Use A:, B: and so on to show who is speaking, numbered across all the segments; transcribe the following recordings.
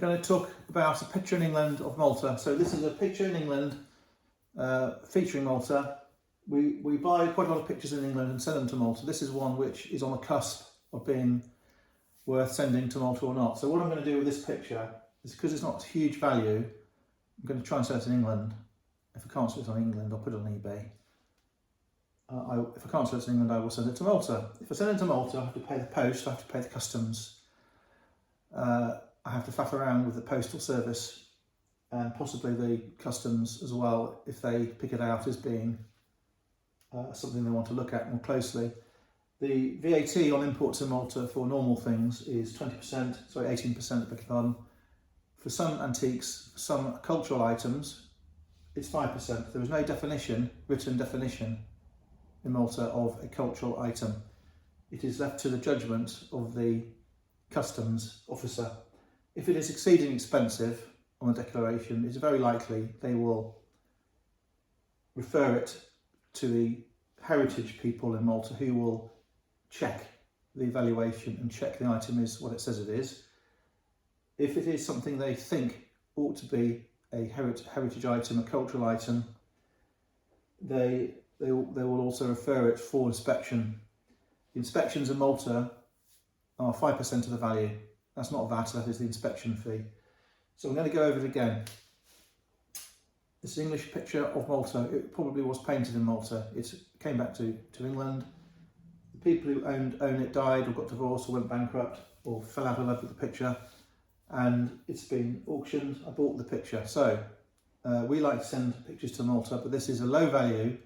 A: Going to talk about a picture in England of Malta. So this is a picture in England featuring Malta. We buy quite a lot of pictures in England and send them to Malta. This is one which is on the cusp of being worth sending to Malta or not. So what I'm going to do with this picture is, because it's not huge value, I'm going to try and sell it in England. If I can't sell it on England, I'll put it on eBay. If I can't sell it in England, I will send it to Malta. If I send it to Malta, I have to pay the post, I have to pay the customs. I have to faff around with the postal service and possibly the customs as well if they pick it out as being something they want to look at more closely. The VAT on imports in Malta for normal things is 18%, beg your pardon. For some antiques, some cultural items, it's 5%. There is no written definition in Malta of a cultural item. It is left to the judgment of the customs officer. If it is exceedingly expensive on the declaration, it's very likely they will refer it to the heritage people in Malta, who will check the evaluation and check the item is what it says it is. If it is something they think ought to be a heritage item, a cultural item, they will also refer it for inspection. The inspections in Malta are 5% of the value. That's not VAT, that is the inspection fee. So I'm going to go over it again. This English picture of Malta, it probably was painted in Malta. It came back to England. The people who own it died or got divorced or went bankrupt or fell out of love with the picture, and it's been auctioned. I bought the picture. So we like to send pictures to Malta, but this is a low value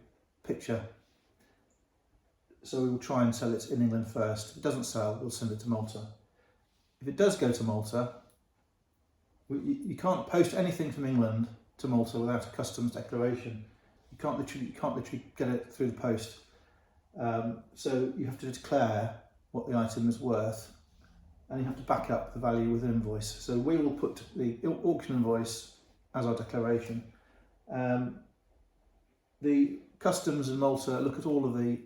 A: picture. So we will try and sell it in England first. If it doesn't sell, we'll send it to Malta. If it does go to Malta, you can't post anything from England to Malta without a customs declaration. You can't literally get it through the post. So you have to declare what the item is worth, and you have to back up the value with an invoice. So we will put the auction invoice as our declaration. The customs in Malta look at all of the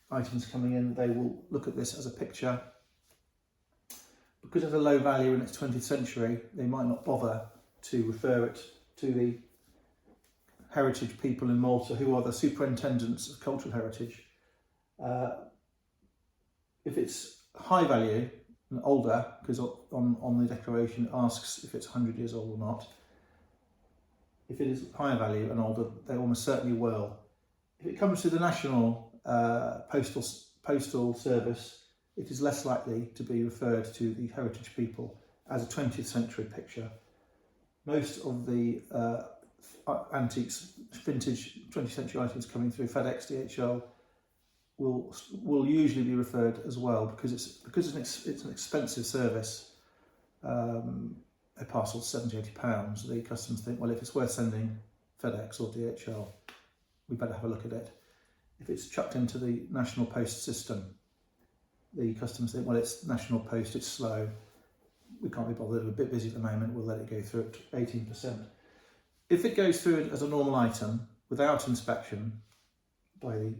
A: items coming in. They will look at this as a picture. Because it's a low value and it's 20th century, they might not bother to refer it to the heritage people in Malta, who are the superintendents of cultural heritage. If it's high value and older, because on the declaration it asks if it's 100 years old or not, if it is higher value and older, they almost certainly will. If it comes to the national postal service, it is less likely to be referred to the heritage people as a 20th century picture. Most of the antiques, vintage 20th century items coming through FedEx, DHL, will usually be referred as well, because it's an expensive service. A parcel £70–80. The customs think, well, if it's worth sending FedEx or DHL, we better have a look at it. If it's chucked into the national post system, the customs think, well, it's national post, it's slow, we can't be bothered, we're a bit busy at the moment, we'll let it go through at 18%. If it goes through as a normal item without inspection by the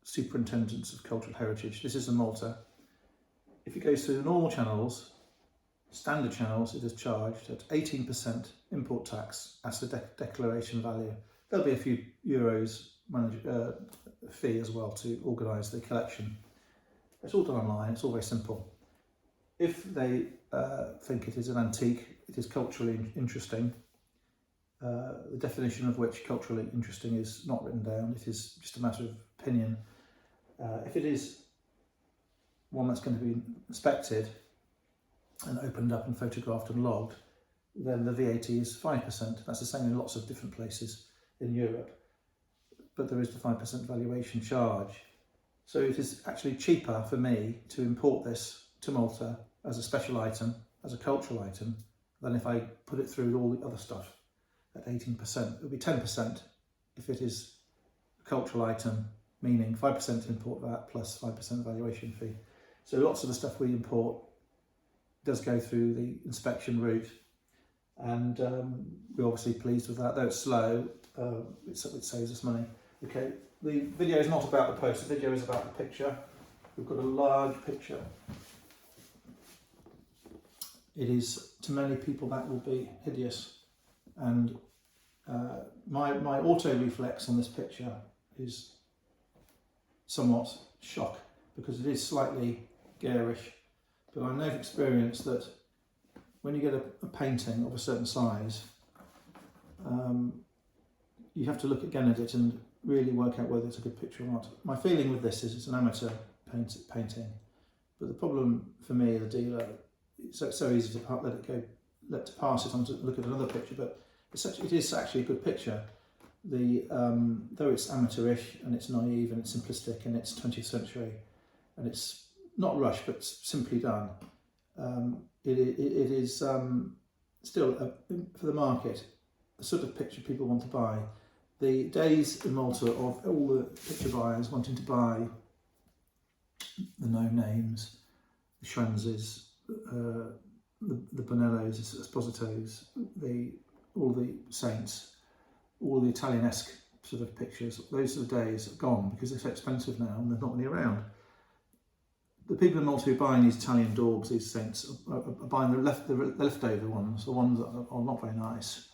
A: superintendents of cultural heritage, this is in Malta, if it goes through the normal channels, standard channels, it is charged at 18% import tax as the declaration value. There'll be a few euros fee as well to organise the collection. It's all done online, it's all very simple. If they think it is an antique, it is culturally interesting, the definition of which culturally interesting is not written down, it is just a matter of opinion. If it is one that's going to be inspected and opened up and photographed and logged, then the VAT is 5%. That's the same in lots of different places in Europe, but there is the 5% valuation charge. So it is actually cheaper for me to import this to Malta as a special item, as a cultural item, than if I put it through all the other stuff at 18%. It would be 10% if it is a cultural item, meaning 5% import VAT plus 5% valuation fee. So lots of the stuff we import does go through the inspection route, and we're obviously pleased with that. Though it's slow, it saves us money. Okay, the video is not about the post, the video is about the picture. We've got a large picture it is, to many people, that will be hideous. And my auto reflex on this picture is somewhat shock, because it is slightly garish. But I know from experience that when you get a painting of a certain size, you have to look again at it and really work out whether it's a good picture or not. My feeling with this is it's an amateur painting, but the problem for me as a dealer, it's so easy to let it go, to pass it on to look at another picture, but it is actually a good picture. Though it's amateurish and it's naive and it's simplistic and it's 20th century and it's not rushed but simply done, it is still for the market the sort of picture people want to buy. The days in Malta of all the picture buyers wanting to buy the known names, the Schwanzes, the Bonellos, the Espositos, all the saints, all the Italianesque sort of pictures, those sort of days are gone because they're so expensive now and there's not many around. The people in Malta who are buying these Italian daubs, these saints, are buying the leftover ones, the ones that are not very nice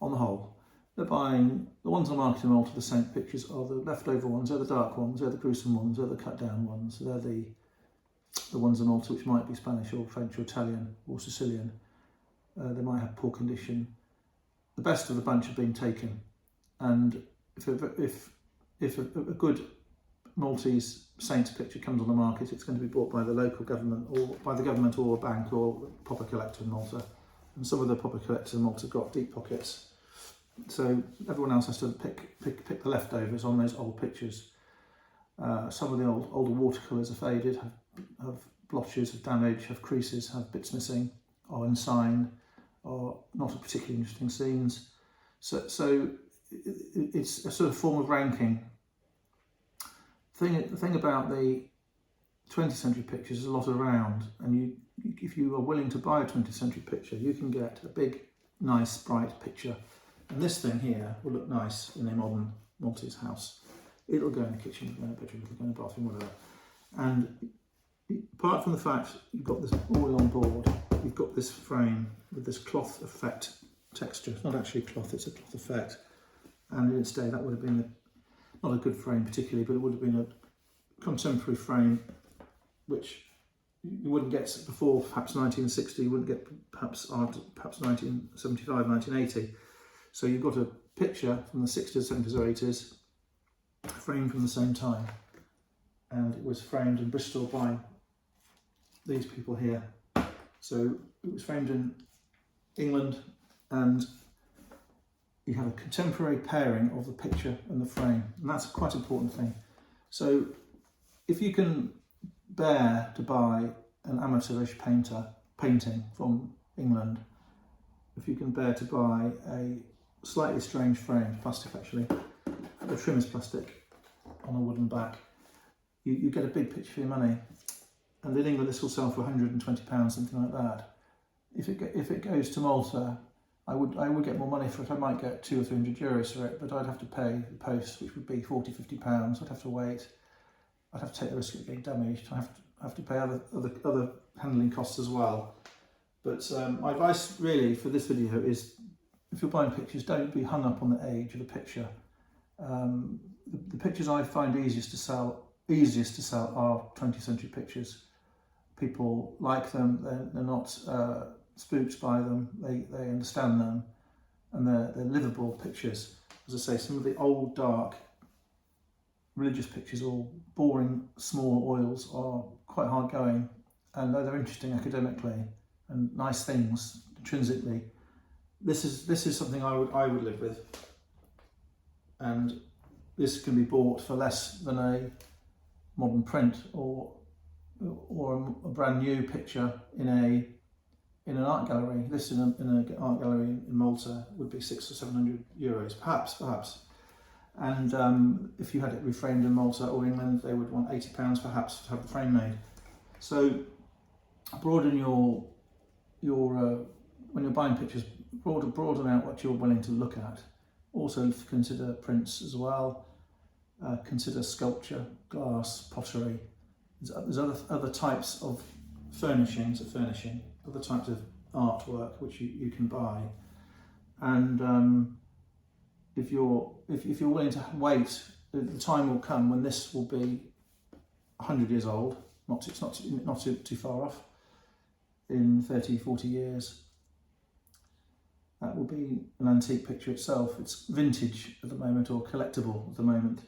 A: on the whole. They're buying the ones on the market in Malta, the saint pictures are the leftover ones, they're the dark ones, they're the gruesome ones, they're the cut down ones, they're the ones in Malta which might be Spanish or French or Italian or Sicilian. They might have poor condition. The best of the bunch have been taken, and if a good Maltese saint picture comes on the market, it's going to be bought by the local government or by the government or a bank or a proper collector in Malta. And some of the proper collectors in Malta have got deep pockets, so everyone else has to pick the leftovers on those old pictures. Some of the older watercolours are faded, have blotches, have damage, have creases, have bits missing, are unsigned, are not particularly interesting scenes. So it's a sort of form of ranking. The thing about the 20th century pictures is a lot around, and if you are willing to buy a 20th century picture, you can get a big, nice, bright picture. And this thing here will look nice in a modern Maltese house. It'll go in the kitchen, it'll go in the bedroom, it'll go in the bathroom, whatever. And apart from the fact you've got this all on board, you've got this frame with this cloth effect texture. It's not actually cloth, it's a cloth effect. And in its day, that would have been not a good frame particularly, but it would have been a contemporary frame, which you wouldn't get before perhaps 1960, you wouldn't get perhaps after perhaps 1975, 1980. So you've got a picture from the 60s, 70s or 80s, framed from the same time. And it was framed in Bristol by these people here. So it was framed in England, and you have a contemporary pairing of the picture and the frame, and that's a quite important thing. So if you can bear to buy an amateurish painting from England, if you can bear to buy a slightly strange frame, plastic actually, the trim is plastic on a wooden back, you get a big picture for your money. And in England this will sell for £120, something like that. If it goes to Malta, I would get more money for it. I might get €200 or €300 for it, but I'd have to pay the post, which would be £40, £50. I'd have to wait. I'd have to take the risk of getting damaged. I have to pay other handling costs as well. But my advice really for this video is, if you're buying pictures, don't be hung up on the age of the picture. The pictures I find easiest to sell are 20th century pictures. People like them. They're not spooked by them, they understand them, and they're livable pictures. As I say, some of the old dark religious pictures or boring small oils are quite hard going, and they're interesting academically and nice things intrinsically. This is something I would live with, and this can be bought for less than a modern print or a brand new picture in an art gallery. This in an art gallery in Malta would be €600 or €700, perhaps. And if you had it reframed in Malta or England, they would want £80 perhaps to have the frame made. So broaden your when you're buying pictures, broaden out what you're willing to look at. Also consider prints as well. Consider sculpture, glass, pottery. There's other types of furnishing, other types of artwork which you can buy, and if you're willing to wait, the time will come when this will be 100 years old. It's not too far off. In 30, 40 years, that will be an antique picture itself. It's vintage at the moment, or collectible at the moment.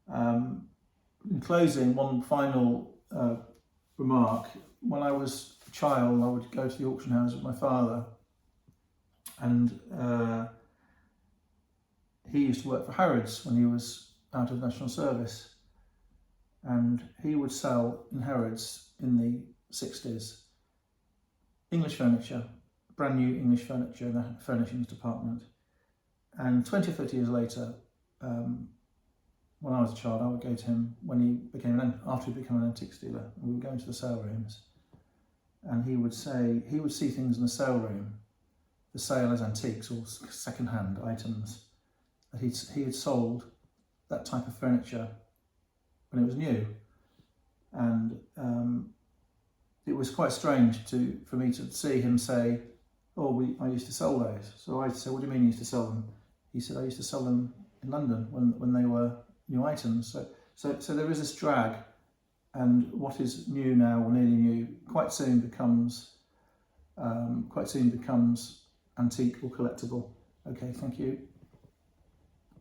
A: In closing, one final remark. When I was a child, I would go to the auction house with my father, and he used to work for Harrods when he was out of national service, and he would sell in Harrods in the 60s English furniture, brand new English furniture in the furnishings department. And 20 or 30 years later, when I was a child, I would go to him after he became an antiques dealer, and we would go into the sale rooms, and he would see things in the sale room, the sale as antiques or second-hand items, that he had sold that type of furniture when it was new. And it was quite strange for me to see him say, "Oh, I used to sell those." So I said, "What do you mean you used to sell them?" He said, "I used to sell them in London when they were new items." So there is this drag, and what is new now, or nearly new, quite soon becomes antique or collectible. Okay, thank you.